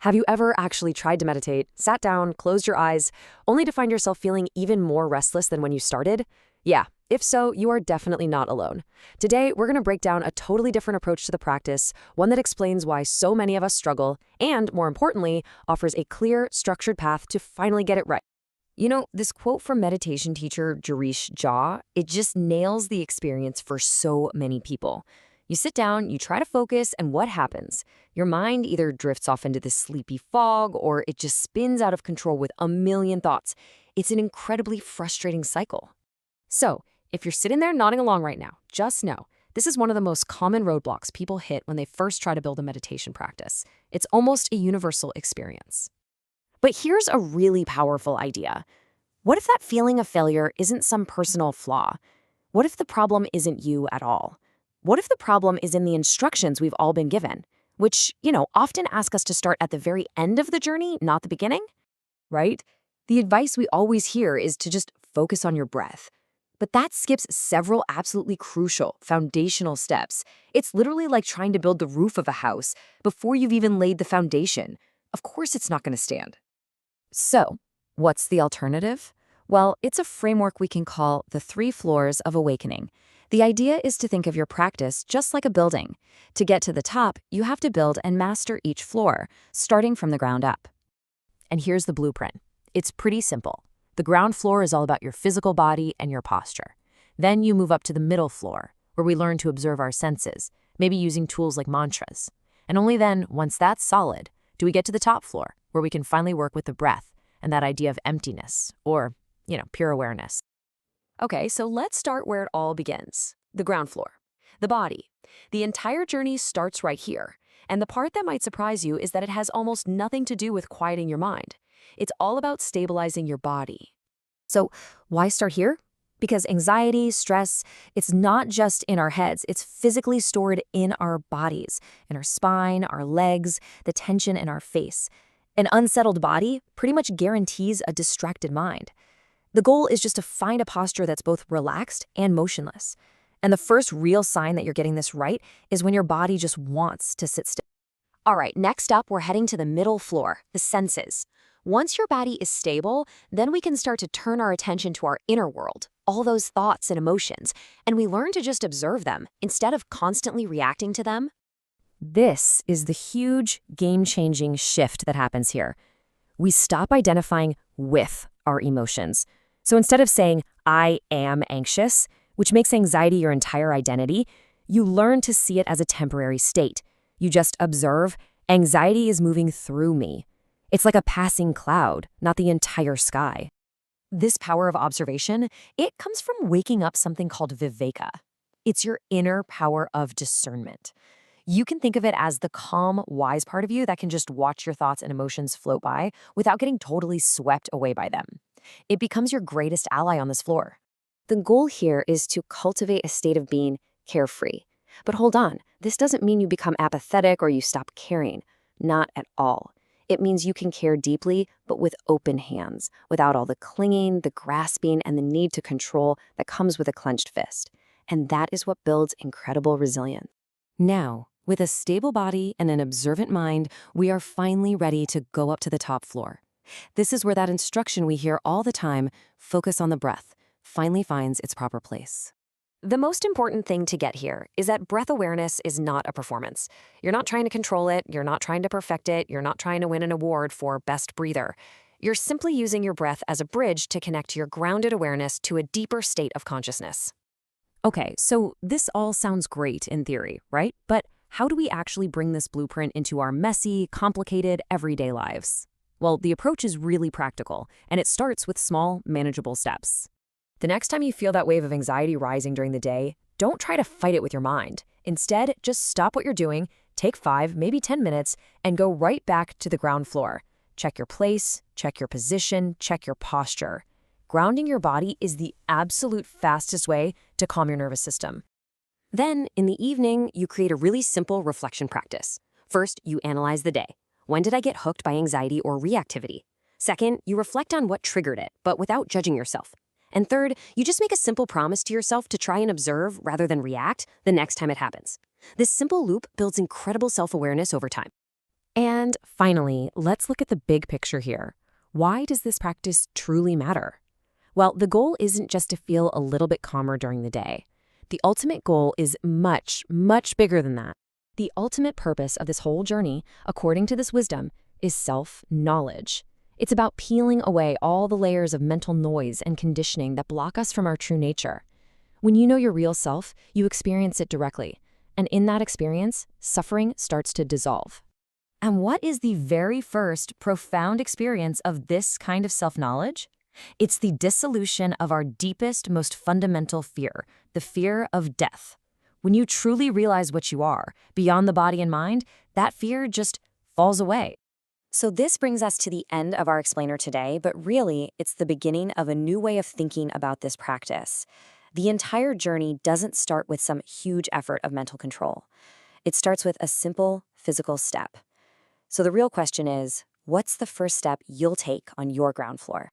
Have you ever actually tried to meditate, sat down, closed your eyes, only to find yourself feeling even more restless than when you started? Yeah, if so, you are definitely not alone. Today, we're going to break down a totally different approach to the practice, one that explains why so many of us struggle, and, more importantly, offers a clear, structured path to finally get it right. You know, this quote from meditation teacher Girish Jha, it just nails the experience for so many people. You sit down, you try to focus, and what happens? Your mind either drifts off into this sleepy fog or it just spins out of control with a million thoughts. It's an incredibly frustrating cycle. So, if you're sitting there nodding along right now, just know this is one of the most common roadblocks people hit when they first try to build a meditation practice. It's almost a universal experience. But here's a really powerful idea. What if that feeling of failure isn't some personal flaw? What if the problem isn't you at all? What if the problem is in the instructions we've all been given, which, often ask us to start at the very end of the journey, not the beginning? Right? The advice we always hear is to just focus on your breath. But that skips several absolutely crucial, foundational steps. It's literally like trying to build the roof of a house before you've even laid the foundation. Of course it's not going to stand. So, what's the alternative? Well, it's a framework we can call the 3 floors of awakening. The idea is to think of your practice just like a building. To get to the top, you have to build and master each floor, starting from the ground up. And here's the blueprint. It's pretty simple. The ground floor is all about your physical body and your posture. Then you move up to the middle floor, where we learn to observe our senses, maybe using tools like mantras. And only then, once that's solid, do we get to the top floor, where we can finally work with the breath and that idea of emptiness, or, pure awareness. Okay, so let's start where it all begins. The ground floor. The body. The entire journey starts right here. And the part that might surprise you is that it has almost nothing to do with quieting your mind. It's all about stabilizing your body. So why start here? Because anxiety, stress, it's not just in our heads. It's physically stored in our bodies, in our spine, our legs, the tension in our face. An unsettled body pretty much guarantees a distracted mind. The goal is just to find a posture that's both relaxed and motionless. And the first real sign that you're getting this right is when your body just wants to sit still. All right, next up, we're heading to the middle floor, the senses. Once your body is stable, then we can start to turn our attention to our inner world, all those thoughts and emotions, and we learn to just observe them instead of constantly reacting to them. This is the huge, game-changing shift that happens here. We stop identifying with our emotions. So instead of saying, I am anxious, which makes anxiety your entire identity, you learn to see it as a temporary state. You just observe, anxiety is moving through me. It's like a passing cloud, not the entire sky. This power of observation, it comes from waking up something called viveka. It's your inner power of discernment. You can think of it as the calm, wise part of you that can just watch your thoughts and emotions float by without getting totally swept away by them. It becomes your greatest ally on this floor. The goal here is to cultivate a state of being carefree. But hold on, this doesn't mean you become apathetic or you stop caring. Not at all. It means you can care deeply, but with open hands, without all the clinging, the grasping, and the need to control that comes with a clenched fist. And that is what builds incredible resilience. Now, with a stable body and an observant mind, we are finally ready to go up to the top floor. This is where that instruction we hear all the time, focus on the breath, finally finds its proper place. The most important thing to get here is that breath awareness is not a performance. You're not trying to control it, you're not trying to perfect it, you're not trying to win an award for best breather. You're simply using your breath as a bridge to connect your grounded awareness to a deeper state of consciousness. Okay, so this all sounds great in theory, right? But how do we actually bring this blueprint into our messy, complicated, everyday lives? Well, the approach is really practical, and it starts with small, manageable steps. The next time you feel that wave of anxiety rising during the day, don't try to fight it with your mind. Instead, just stop what you're doing, take 5, maybe 10 minutes, and go right back to the ground floor. Check your place, check your position, check your posture. Grounding your body is the absolute fastest way to calm your nervous system. Then, in the evening, you create a really simple reflection practice. First, you analyze the day. When did I get hooked by anxiety or reactivity? Second, you reflect on what triggered it, but without judging yourself. And third, you just make a simple promise to yourself to try and observe rather than react the next time it happens. This simple loop builds incredible self-awareness over time. And finally, let's look at the big picture here. Why does this practice truly matter? Well, the goal isn't just to feel a little bit calmer during the day. The ultimate goal is much, much bigger than that. The ultimate purpose of this whole journey, according to this wisdom, is self-knowledge. It's about peeling away all the layers of mental noise and conditioning that block us from our true nature. When you know your real self, you experience it directly. And in that experience, suffering starts to dissolve. And what is the very first profound experience of this kind of self-knowledge? It's the dissolution of our deepest, most fundamental fear, the fear of death. When you truly realize what you are, beyond the body and mind, that fear just falls away. So this brings us to the end of our explainer today, but really, it's the beginning of a new way of thinking about this practice. The entire journey doesn't start with some huge effort of mental control. It starts with a simple physical step. So the real question is, what's the first step you'll take on your ground floor?